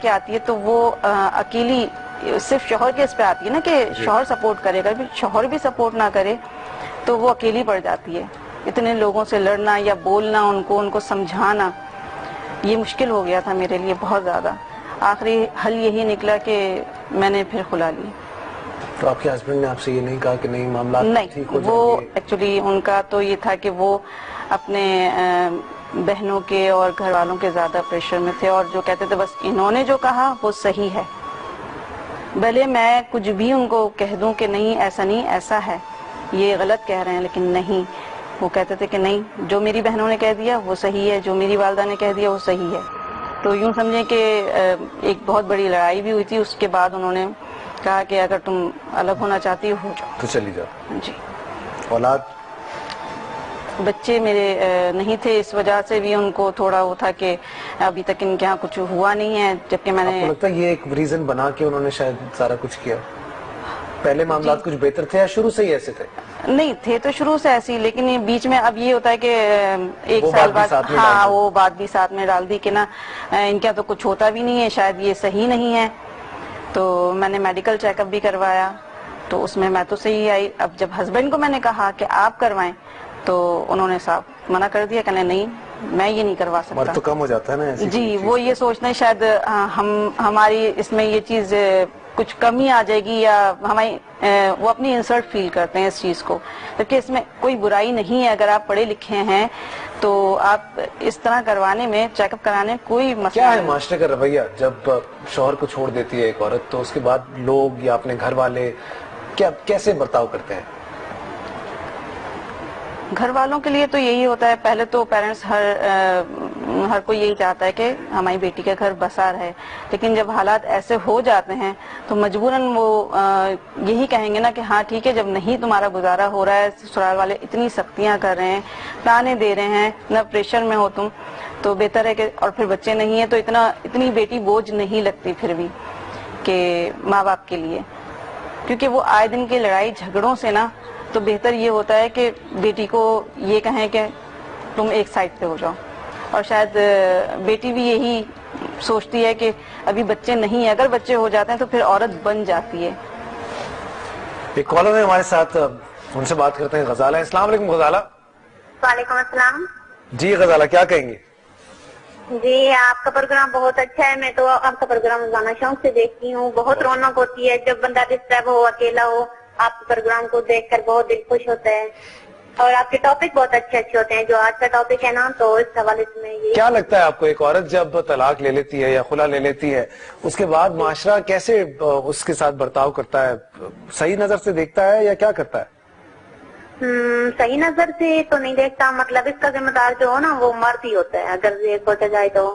کہ آتی ہے تو وہ اکیلی صرف شوہر کے اس پہ آتی ہے نا کہ شوہر سپورٹ کرے گا، شوہر بھی سپورٹ نہ کرے تو وہ اکیلی پڑ جاتی ہے. اتنے لوگوں سے لڑنا یا بولنا، ان کو سمجھانا، یہ مشکل ہو گیا تھا میرے لیے بہت زیادہ. آخری حل یہی نکلا کہ میں نے پھر خلا لی. تو آپ کے ہسبینڈ نے آپ سے یہ نہیں کہا کہ نہیں معاملات ٹھیک ہو جائیں گے؟ وہ ایکچولی ان کا تو یہ تھا کہ وہ اپنے بہنوں کے اور گھر والوں کے زیادہ پریشر میں تھے، اور جو کہتے تھے بس انہوں نے جو کہا وہ صحیح ہے. بھلے میں کچھ بھی ان کو کہہ دوں کہ نہیں ایسا نہیں، ایسا ہے، یہ غلط کہہ رہے ہیں، لیکن نہیں، وہ کہتے تھے کہ نہیں، جو میری بہنوں نے کہہ دیا وہ صحیح ہے، جو میری والدہ نے کہہ دیا وہ صحیح ہے. تو یوں سمجھیں کہ ایک بہت بڑی لڑائی بھی ہوئی تھی. اس کے بعد انہوں نے کہا کہ اگر تم الگ ہونا چاہتی ہو جاؤ تو چلی جاؤ. جی. اولاد؟ بچے میرے نہیں تھے، اس وجہ سے بھی ان کو تھوڑا وہ تھا کہ ابھی تک ان کے یہاں کچھ ہوا نہیں ہے، جبکہ میں نے... آپ کو لگتا ہے یہ ایک ریزن بنا کے انہوں نے شاید سارا کچھ کیا؟ پہلے معاملات کچھ بہتر تھے یا شروع سے ہی ایسے تھے؟ نہیں تھے تو شروع سے ایسی، لیکن بیچ میں اب یہ ہوتا ہے کہ ایک سال بعد وہ بات بھی ساتھ میں ڈال دی کہ نا ان کا تو کچھ ہوتا بھی نہیں ہے، شاید یہ صحیح نہیں ہے. تو میں نے میڈیکل چیک اپ بھی کروایا تو اس میں تو صحیح آئی. اب جب ہسبینڈ کو میں نے کہا کہ آپ کروائیں تو انہوں نے صاحب منع کر دیا، کہنے نہیں میں یہ نہیں کروا سکتا. مرد تو کم ہو جاتا ہے نا ایسی جی. وہ یہ سوچتے ہیں شاید ہماری اس میں یہ چیز کچھ کمی آ جائے گی، یا وہ اپنی انسلٹ فیل کرتے ہیں اس چیز کو، جبکہ اس میں کوئی برائی نہیں ہے. اگر آپ پڑھے لکھے ہیں تو آپ اس طرح کروانے میں، چیک اپ کرانے میں کوئی مسئلہ کیا ہے معاشرے کا رویہ جب شوہر کو چھوڑ دیتی ہے ایک عورت تو اس کے بعد لوگ یا اپنے گھر والے کیسے برتاؤ کرتے ہیں؟ گھر والوں کے لیے تو یہی ہوتا ہے، پہلے تو پیرنٹس ہر کوئی یہی چاہتا ہے کہ ہماری بیٹی کا گھر بسا رہے، لیکن جب حالات ایسے ہو جاتے ہیں تو مجبوراً وہ یہی کہیں گے نا کہ ہاں ٹھیک ہے، جب نہیں تمہارا گزارا ہو رہا ہے، سسرال والے اتنی سختیاں کر رہے ہیں، تانے دے رہے ہیں، نہ پریشر میں ہو تم، تو بہتر ہے کہ... اور پھر بچے نہیں ہیں تو اتنی بیٹی بوجھ نہیں لگتی پھر بھی کہ ماں باپ کے لیے، کیونکہ وہ آئے دن کی لڑائی جھگڑوں سے نا، تو بہتر یہ ہوتا ہے کہ بیٹی کو یہ کہیں کہ تم ایک سائڈ پہ ہو جاؤ. اور شاید بیٹی بھی یہی سوچتی ہے کہ ابھی بچے نہیں ہیں، اگر بچے ہو جاتے ہیں تو پھر عورت بن جاتی ہے. ایک کالر ہے ہمارے ساتھ، ان سے بات کرتے ہیں. غزالہ. السلام علیکم غزالہ. وعلیکم السلام. جی غزالہ، کیا کہیں گے؟ جی آپ کا پروگرام بہت اچھا ہے، میں تو آپ کا پروگرام روزانہ شوق سے دیکھتی ہوں. بہت رونق ہوتی ہے جب بندہ ڈسٹرب ہو، اکیلا ہو، آپ کے پروگرام کو دیکھ کر بہت دل خوش ہوتا ہے. اور آپ کے ٹاپک بہت اچھے ہوتے ہیں. جو آج کا ٹاپک ہے نا، تو اس حوالے سے میں یہ... کیا لگتا ہے آپ کو ایک عورت جب طلاق لے لیتی ہے یا خلا لے لیتی ہے، اس کے بعد معاشرہ کیسے اس کے ساتھ برتاؤ کرتا ہے؟ صحیح نظر سے دیکھتا ہے یا کیا کرتا ہے؟ صحیح نظر سے تو نہیں دیکھتا، مطلب اس کا ذمہ دار جو ہو نا وہ مرد ہی ہوتا ہے اگر یہ سوچا جائے تو.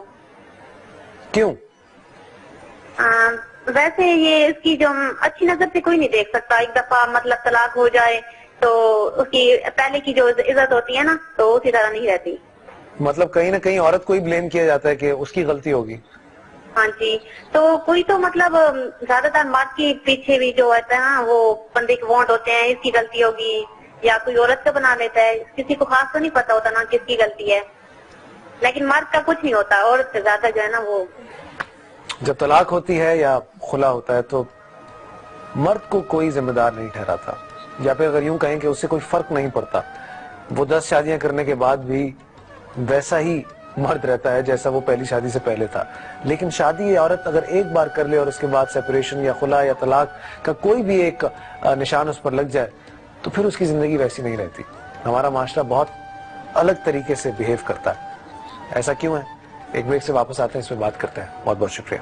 کیوں؟ ویسے یہ اس کی جو اچھی نظر سے کوئی نہیں دیکھ سکتا. ایک دفعہ مطلب طلاق ہو جائے تو اس کی پہلے کی جو عزت ہوتی ہے نا تو اسی طرح نہیں رہتی. مطلب کہیں نہ کہیں عورت کو ہی بلیم کیا جاتا ہے کہ اس کی غلطی ہوگی. ہاں جی. تو کوئی تو مطلب زیادہ تر مرد کے پیچھے بھی جو ہوتا ہے نا وہ بندے کے وانٹ ہوتے ہیں، اس کی غلطی ہوگی، یا کوئی عورت کا بنا لیتا ہے. کسی کو خاص تو نہیں پتا ہوتا نا کس کی غلطی ہے، لیکن مرد کا کچھ نہیں ہوتا. عورت سے زیادہ جو ہے نا وہ... جب طلاق ہوتی ہے یا خلا ہوتا ہے تو مرد کو کوئی ذمہ دار نہیں ٹھہراتا، یا پھر اگر یوں کہیں کہ اس سے کوئی فرق نہیں پڑتا. وہ 10 شادیاں کرنے کے بعد بھی ویسا ہی مرد رہتا ہے جیسا وہ پہلی شادی سے پہلے تھا. لیکن شادی عورت اگر ایک بار کر لے اور اس کے بعد سیپریشن یا خلا یا طلاق کا کوئی بھی ایک نشان اس پر لگ جائے تو پھر اس کی زندگی ویسی نہیں رہتی. ہمارا معاشرہ بہت الگ طریقے سے بیہیو کرتا ہے. ایسا کیوں ہے؟ ایک بریک سے واپس آتے ہیں، اس پہ بات کرتے ہیں. بہت بہت شکریہ.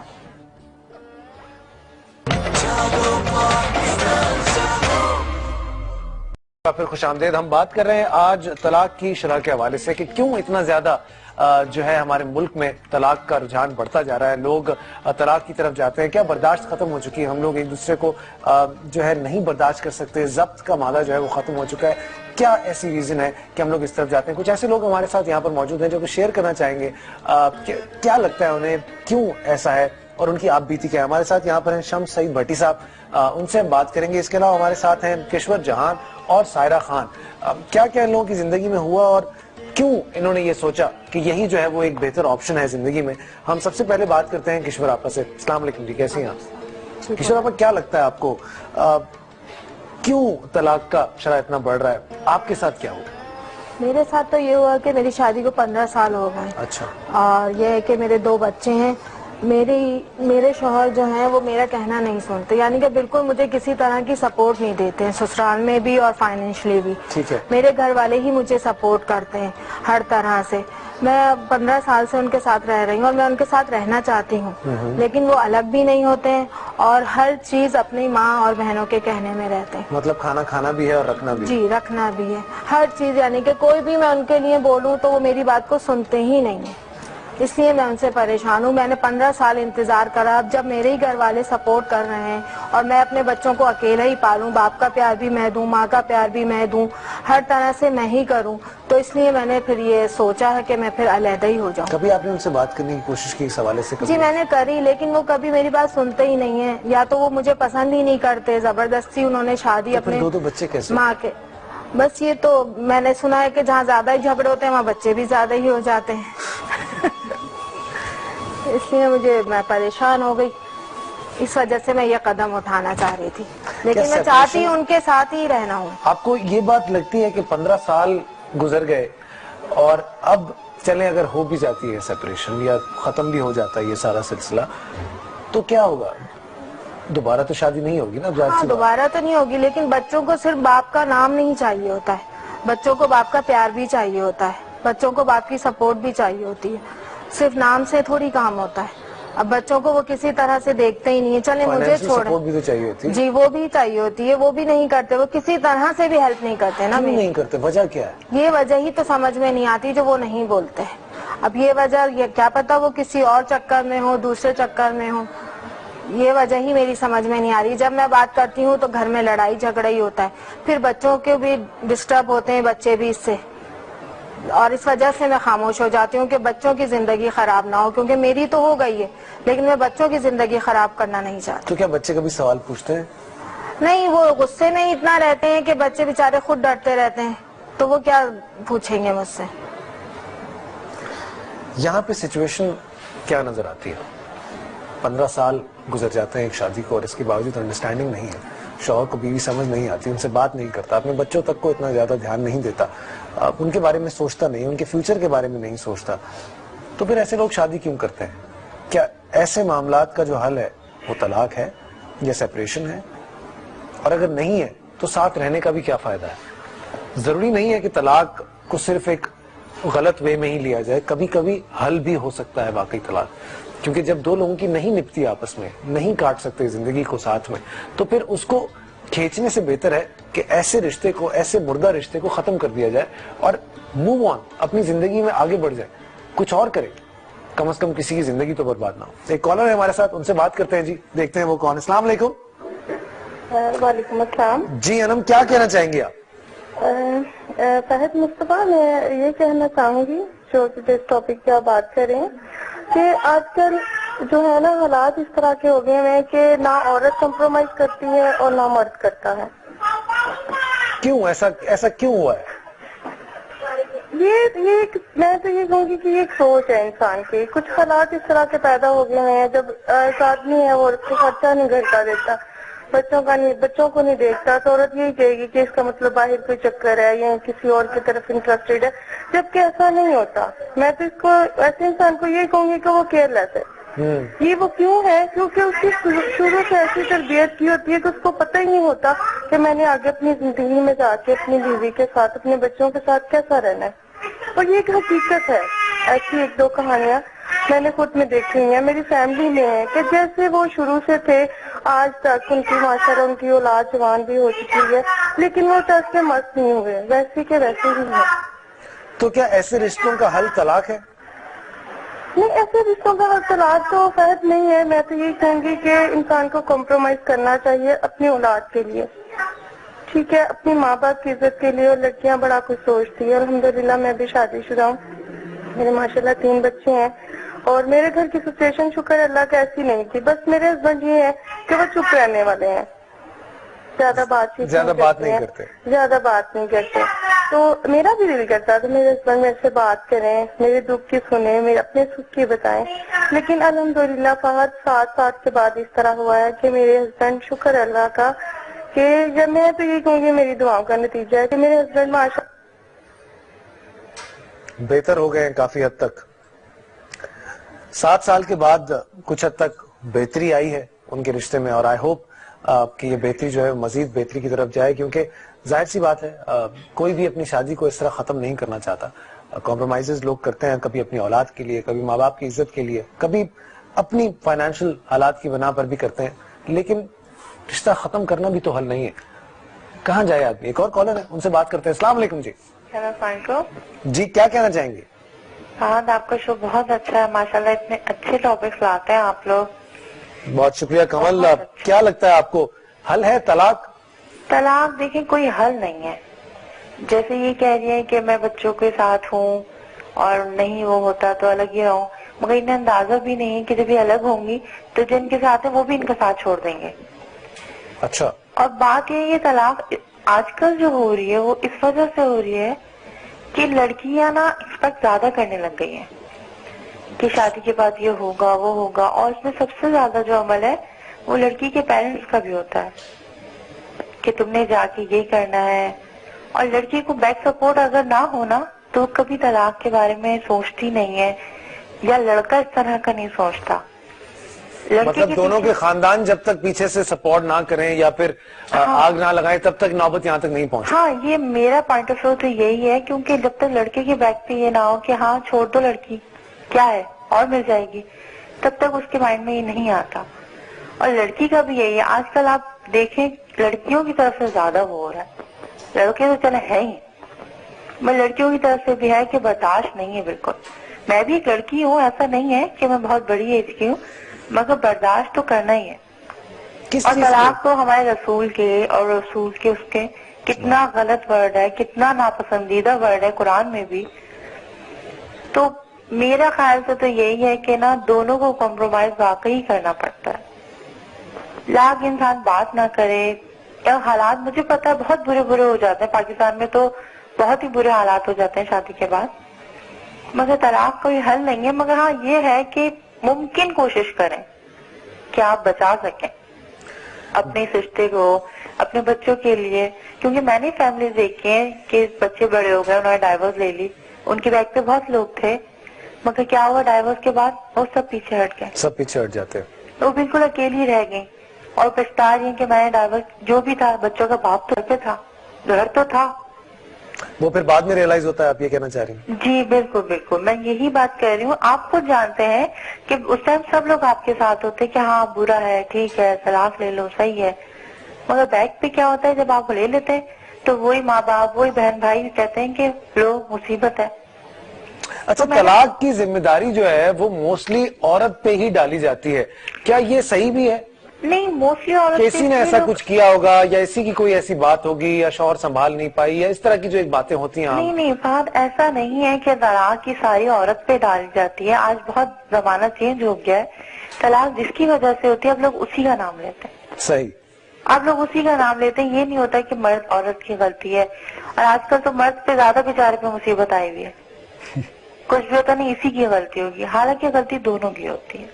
پھر خوش آمدید. ہم بات کر رہے ہیں آج طلاق کی شرح کے حوالے سے کہ کیوں اتنا زیادہ جو ہے ہمارے ملک میں طلاق کا رجحان بڑھتا جا رہا ہے. لوگ طلاق کی طرف جاتے ہیں. کیا برداشت ختم ہو چکی ہے؟ ہم لوگ ایک دوسرے کو جو ہے نہیں برداشت کر سکتے. ضبط کا مادہ جو ہے وہ ختم ہو چکا ہے. کیا ایسی ریزن ہے کہ ہم لوگ اس طرف جاتے ہیں؟ کچھ ایسے لوگ ہمارے ساتھ یہاں پر موجود ہیں جو کہ شیئر کرنا چاہیں گے کیا لگتا ہے انہیں، کیوں ایسا ہے اور ان کی آپ بیتی کیا ہے. ہمارے ساتھ یہاں پر ہیں شمس سعید بھٹی صاحب، ان سے ہم بات کریں گے. اس کے علاوہ ہمارے ساتھ ہیں کشور جہان اور سائرہ خان. کیا کیا ان لوگوں کی زندگی میں ہوا اور کیوں انہوں نے یہ سوچا کہ یہی جو ہے وہ ایک بہتر آپشن ہے زندگی میں؟ ہم سب سے پہلے بات کرتے ہیں کشور آپا سے. السلام علیکم جی، کیسی ہیں آپ؟ کشور آپا، کیا لگتا ہے آپ کو کیوں طلاق کا شرح اتنا بڑھ رہا ہے؟ آپ کے ساتھ کیا ہوا؟ میرے ساتھ تو یہ ہوا کہ میری شادی کو 15 سال ہو گئے. اچھا. اور یہ ہے کہ میرے 2 بچے ہیں. میرے شوہر جو ہیں وہ میرا کہنا نہیں سنتے، یعنی کہ بالکل مجھے کسی طرح کی سپورٹ نہیں دیتے ہیں، سسرال میں بھی اور فائنینشلی بھی. ٹھیک ہے. میرے گھر والے ہی مجھے سپورٹ کرتے ہیں ہر طرح سے. میں 15 سال سے ان کے ساتھ رہ رہی ہوں اور میں ان کے ساتھ رہنا چاہتی ہوں، لیکن وہ الگ بھی نہیں ہوتے ہیں اور ہر چیز اپنی ماں اور بہنوں کے کہنے میں رہتے ہیں. مطلب کھانا کھانا بھی ہے اور رکھنا بھی؟ جی، رکھنا بھی ہے، ہر چیز. یعنی کہ کوئی بھی میں ان کے لیے بولوں تو وہ میری بات کو سنتے ہی نہیں ہیں. اس لیے میں ان سے پریشان ہوں. میں نے 15 سال انتظار کرا. اب جب میرے ہی گھر والے سپورٹ کر رہے ہیں اور میں اپنے بچوں کو اکیلا ہی پالوں، باپ کا پیار بھی میں دوں، ماں کا پیار بھی میں دوں، ہر طرح سے میں ہی کروں، تو اس لیے میں نے پھر یہ سوچا ہے کہ میں پھر علیحدہ ہی ہو جاؤں. کبھی آپ نے ان سے بات کرنے کی کوشش کی اس حوالے سے؟ جی میں نے کری، لیکن وہ کبھی میری بات سنتے ہی نہیں ہیں. یا تو وہ مجھے پسند ہی نہیں کرتے، زبردستی انہوں نے شادی اپنے 2 بچے کیسے؟ ماں کے. بس یہ تو میں نے سنا ہے کہ جہاں زیادہ ہی جھگڑے ہوتے ہیں وہاں بچے بھی زیادہ ہی ہو جاتے ہیں. اس لیے میں پریشان ہو گئی. اس وجہ سے میں یہ قدم اٹھانا چاہ رہی تھی، لیکن میں چاہتی ان کے ساتھ ہی رہنا ہوں. آپ کو یہ بات لگتی ہے کہ 15 سال گزر گئے اور اب چلیں اگر ہو بھی جاتی ہے سیپریشن یا ختم بھی ہو جاتا ہے یہ سارا سلسلہ، تو کیا ہوگا؟ دوبارہ تو شادی نہیں ہوگی نا؟ ہاں، دوبارہ تو نہیں ہوگی، لیکن بچوں کو صرف باپ کا نام نہیں چاہیے ہوتا ہے، بچوں کو باپ کا پیار بھی چاہیے ہوتا ہے، بچوں کو باپ کی سپورٹ بھی چاہیے ہوتی ہے. صرف نام سے تھوڑی کام ہوتا ہے. اب بچوں کو وہ کسی طرح سے دیکھتے ہی نہیں ہے. چلیں مجھے چھوڑیں. سپورٹ بھی تو چاہیے ہوتی ہے. جی وہ بھی چاہیے ہوتی ہے، وہ بھی نہیں کرتے. وہ کسی طرح سے بھی ہیلپ نہیں کرتے نا. کیوں نہیں کرتے؟ وجہ کیا ہے؟ یہ وجہ ہی تو سمجھ میں نہیں آتی جو وہ نہیں بولتے. اب یہ وجہ کیا پتا وہ کسی اور چکر میں ہو، دوسرے چکر میں ہو. یہ وجہ ہی میری سمجھ میں نہیں آ رہی. جب میں بات کرتی ہوں تو گھر میں لڑائی جھگڑا ہی ہوتا ہے. پھر بچوں کے بھی ڈسٹرب ہوتے ہیں بچے بھی اس سے، اور اس وجہ سے میں خاموش ہو جاتی ہوں کہ بچوں کی زندگی خراب نہ ہو، کیونکہ میری تو ہو گئی ہے لیکن میں بچوں کی زندگی خراب کرنا نہیں چاہتی. تو کیا بچے کبھی سوال پوچھتے ہیں؟ نہیں، وہ غصے میں اتنا رہتے ہیں کہ بچے بیچارے خود ڈرتے رہتے ہیں، تو وہ کیا پوچھیں گے مجھ سے. یہاں پہ سچویشن کیا نظر آتی ہے؟ 15 سال گزر جاتے ہیں ایک شادی کو اور اس کے باوجود انڈرسٹینڈنگ نہیں ہے. شوہر کو بیوی سمجھ نہیں آتی، ان سے بات نہیں کرتا، اپنے بچوں تک کو اتنا زیادہ دھیان نہیں دیتا، ان کے بارے میں سوچتا نہیں، ان کے فیوچر کے بارے میں نہیں سوچتا. تو پھر ایسے لوگ شادی کیوں کرتے ہیں؟ کیا ایسے معاملات کا جو حل ہے وہ طلاق ہے یا سیپریشن ہے؟ اور اگر نہیں ہے تو ساتھ رہنے کا بھی کیا فائدہ ہے؟ ضروری نہیں ہے کہ طلاق کو صرف ایک غلط وے میں ہی لیا جائے، کبھی کبھی حل بھی ہو سکتا ہے واقعی طلاق. کیونکہ جب 2 لوگوں کی نہیں نپتی آپس میں، نہیں کاٹ سکتے زندگی کو ساتھ میں، تو پھر اس کو کھینچنے سے بہتر ہے کہ ایسے رشتے کو، ایسے مردہ رشتے کو ختم کر دیا جائے اور موو آن، اپنی زندگی میں آگے بڑھ جائے، کچھ اور کرے، کم از کم کسی کی زندگی تو برباد نہ ہو. ایک کالر ہے ہمارے ساتھ، ان سے بات کرتے ہیں. جی دیکھتے ہیں وہ کون. السلام علیکم. وعلیکم السلام. جی انم، کیا کہنا چاہیں گے آپ؟ فہد مصطفیٰ، میں یہ کہنا چاہوں گی جو جس ٹاپک پہ آپ بات کر رہے ہیں کہ آج کل جو ہے نا حالات اس طرح کے ہو گئے ہیں کہ نہ عورت کمپرومائز کرتی ہے اور نہ مرد کرتا ہے. کیوں ایسا کیوں ہوا ہے؟ میں تو یہ کہوں گی کہ یہ ایک سوچ ہے انسان کی. کچھ حالات اس طرح کے پیدا ہو گئے ہیں جب ایک آدمی ہے وہ خرچہ نہیں گھر کا دیتا، بچوں کو نہیں دیکھتا، تو عورت یہی کہے گی کہ اس کا مطلب باہر کوئی چکر ہے یا کسی اور کی طرف انٹرسٹیڈ ہے، جبکہ ایسا نہیں ہوتا. میں تو اس کو ایسے انسان کو یہ کہوں گی کہ وہ کیئر لیس ہے. یہ وہ کیوں ہے؟ کیونکہ اس کی شروع سے ایسی تربیت کی ہوتی ہے کہ اس کو پتہ ہی نہیں ہوتا کہ میں نے آگے اپنی زندگی میں جا کے اپنی بیوی کے ساتھ، اپنے بچوں کے ساتھ کیسا رہنا ہے. اور یہ ایک حقیقت ہے. ایسی 1-2 کہانیاں میں نے خود میں دیکھی ہیں، میری فیملی میں ہے کہ جیسے وہ شروع سے تھے آج تک ان کی ماشاءاللہ ان کی اولاد جوان بھی ہو چکی ہے لیکن وہ ٹس سے مست نہیں ہوئے، ویسے کے ویسے ہی ہیں. تو کیا ایسے رشتوں کا حل طلاق ہے؟ نہیں، ایسے رشتوں کا حل طلاق تو فائد نہیں ہے. میں تو یہی کہوں گی کہ انسان کو کمپرومائز کرنا چاہیے اپنی اولاد کے لیے. ٹھیک ہے، اپنی ماں باپ کی عزت کے لیے. اور لڑکیاں بڑا کچھ سوچتی ہے. الحمدللہ میں بھی شادی شدہ ہوں، میرے ماشاءاللہ 3 بچے ہیں اور میرے گھر کی سچویشن شکر اللہ کا ایسی نہیں تھی. بس میرے ہسبینڈ یہ ہے کہ وہ چپ رہنے والے ہیں. زیادہ بات چیت زیادہ بات نہیں کرتے. زیادہ بات نہیں کرتے. تو میرا بھی دل کرتا تھا میرے ہسبینڈ میرے سے بات کریں, میرے دکھ کی سنیں, میرے اپنے سکھ کی بتائیں, لیکن الحمدللہ فقط 7 سال کے بعد اس طرح ہوا ہے کہ میرے ہسبینڈ, شکر اللہ کا, کہ جب میں تو یہ کہوں گی میری دعاؤں کا نتیجہ ہے کہ میرے ہسبینڈ ماشاء بہتر ہو گئے ہیں کافی حد تک. 7 سال کے بعد کچھ حد تک بہتری آئی ہے ان کے رشتے میں, اور آئی ہوپ کہ یہ بہتری جو ہے مزید بہتری کی طرف جائے, کیونکہ ظاہر سی بات ہے کوئی بھی اپنی شادی کو اس طرح ختم نہیں کرنا چاہتا. کمپرومائزز لوگ کرتے ہیں, کبھی اپنی اولاد کے لیے, کبھی ماں باپ کی عزت کے لیے, کبھی اپنی فائنینشیل حالات کی بنا پر بھی کرتے ہیں, لیکن رشتہ ختم کرنا بھی تو حل نہیں ہے. کہاں جائے آدمی؟ ایک اور کالر ہے, ان سے بات کرتے ہیں. السلام علیکم جی. جی کیا کہنا چاہیں گے؟ ہاں, آپ کا شو بہت اچھا ہے ماشاءاللہ, اتنے اچھے ٹاپکس لاتے ہیں آپ لوگ. بہت شکریہ کمل. کیا لگتا ہے آپ کو حل ہے طلاق؟ طلاق دیکھیں کوئی حل نہیں ہے. جیسے یہ کہہ رہی ہیں کہ میں بچوں کے ساتھ ہوں اور نہیں وہ ہوتا تو الگ ہی رہوں, مگر انہیں اندازہ بھی نہیں ہے کہ جب یہ الگ ہوں گی تو جن کے ساتھ ہیں وہ بھی ان کا ساتھ چھوڑ دیں گے. اچھا. اور بات یہ طلاق آج کل جو ہو رہی ہے وہ اس وجہ سے ہو رہی ہے کہ لڑکیاں نا ایکسپیکٹ زیادہ کرنے لگ گئی ہیں کہ شادی کے بعد یہ ہوگا وہ ہوگا, اور اس میں سب سے زیادہ جو عمل ہے وہ لڑکی کے پیرنٹس کا بھی ہوتا ہے کہ تم نے جا کے یہ کرنا ہے. اور لڑکی کو بیک سپورٹ اگر نہ ہونا تو کبھی طلاق کے بارے میں سوچتی نہیں ہے, یا لڑکا اس طرح کا نہیں سوچتا. مطلب دونوں کے خاندان جب تک پیچھے سے سپورٹ نہ کریں یا پھر آگ نہ لگائیں تب تک نوبت یہاں تک نہیں پہنچے. ہاں, یہ میرا پوائنٹ آف ویو تو یہی ہے, کیونکہ جب تک لڑکے کے بیک پہ یہ نہ ہو کہ ہاں چھوڑ دو لڑکی کیا ہے اور مل جائے گی, تب تک اس کے مائنڈ میں یہ نہیں آتا. اور لڑکی کا بھی یہی ہے, آج کل آپ دیکھیں لڑکیوں کی طرف سے زیادہ وہ ہو رہا ہے. لڑکے تو چلے ہے ہی, میں لڑکیوں کی طرف سے بھی ہے کہ برداشت نہیں ہے بالکل. میں بھی ایک لڑکی ہوں, ایسا نہیں ہے کہ میں بہت بڑی ایج کی ہوں, مگر برداشت تو کرنا ہی ہے. اور طلاق تو ہمارے رسول کے اور رسول کے اس کے کتنا غلط ورڈ ہے, کتنا ناپسندیدہ ورڈ ہے قرآن میں بھی. تو میرا خیال سے تو یہی ہے کہ نا دونوں کو کمپرومائز واقعی کرنا پڑتا ہے. لاکھ انسان بات نہ کرے, حالات مجھے پتا ہے بہت برے ہو جاتے ہیں پاکستان میں, تو بہت ہی برے حالات ہو جاتے ہیں شادی کے بعد, مگر طلاق کوئی حل نہیں ہے. مگر ہاں یہ ہے کہ ممکن کوشش کریں کہ آپ بچا سکیں اپنے رشتے کو, اپنے بچوں کے لیے. کیونکہ میں نے فیملی دیکھی ہیں کہ بچے بڑے ہو گئے, انہوں نے ڈائیورس لے لی, ان کے بیک پہ بہت لوگ تھے, مگر کیا ہوا ڈائیورس کے بعد وہ سب پیچھے ہٹ گئے, سب پیچھے ہٹ جاتے, وہ بالکل اکیلی رہ گئی اور پچھتا رہی ہیں کہ میں نے ڈائیورس جو بھی تھا, بچوں کا باپ تو پہ تھا, گھر تو تھا. وہ پھر بعد میں ریئلائز ہوتا ہے, آپ یہ کہنا چاہ رہی ہیں؟ جی بالکل, میں یہی بات کہہ رہی ہوں. آپ خود جانتے ہیں کہ اس ٹائم سب لوگ آپ کے ساتھ ہوتے کہ ہاں برا ہے, ٹھیک ہے, طلاق لے لو, صحیح ہے. مگر بیک پہ کیا ہوتا ہے جب آپ لے لیتے ہیں تو وہی ماں باپ, وہی بہن بھائی کہتے ہیں کہ لو مصیبت ہے. اچھا, طلاق کی ذمہ داری جو ہے وہ موسٹلی عورت پہ ہی ڈالی جاتی ہے, کیا یہ صحیح بھی ہے؟ نہیں, موسٹلی عورت, کسی نے ایسا کچھ کیا ہوگا یا اسی کی کوئی ایسی بات ہوگی یا شوہر سنبھال نہیں پائی یا اس طرح کی جو ایک باتیں ہوتی ہیں. نہیں بات ایسا نہیں ہے کہ طلاق کی ساری عورت پہ ڈالی جاتی ہے. آج بہت زمانہ چینج ہو گیا ہے. طلاق جس کی وجہ سے ہوتی ہے اب لوگ اسی کا نام لیتے ہیں. صحیح, آپ لوگ اسی کا نام لیتے ہیں. یہ نہیں ہوتا کہ مرد عورت کی غلطی ہے, اور آج کل تو مرد پہ زیادہ بیچارے پہ مصیبت آئی ہوئی ہے. کچھ بھی ہوتا نہیں اسی کی غلطی ہوگی, حالانکہ غلطی دونوں کی ہوتی ہے.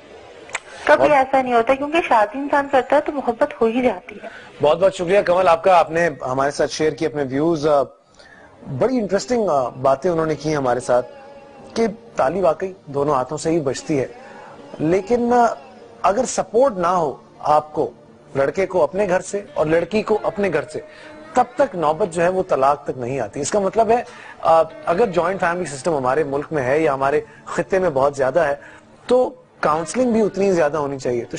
کبھی ایسا نہیں ہوتا, کیونکہ شادی انسان کرتا ہے تو محبت ہو ہی جاتی ہے. بہت بہت شکریہ کمل آپ کا, آپ نے ہمارے ساتھ شیئر کی اپنے ویوز. بڑی انٹرسٹنگ باتیں انہوں نے کی ہمارے ساتھ کہ تالی واقعی دونوں ہاتھوں سے ہی بجتی ہے, لیکن اگر سپورٹ نہ ہو آپ کو, لڑکے کو اپنے گھر سے اور لڑکی کو اپنے گھر سے, تب تک نوبت جو ہے وہ طلاق تک نہیں آتی. اس کا مطلب ہے اگر جوائنٹ فیملی سسٹم ہمارے ملک میں ہے یا ہمارے خطے میں بہت زیادہ ہے تو کاؤنسلنگ بھی اتنی زیادہ ہونی چاہیے. تو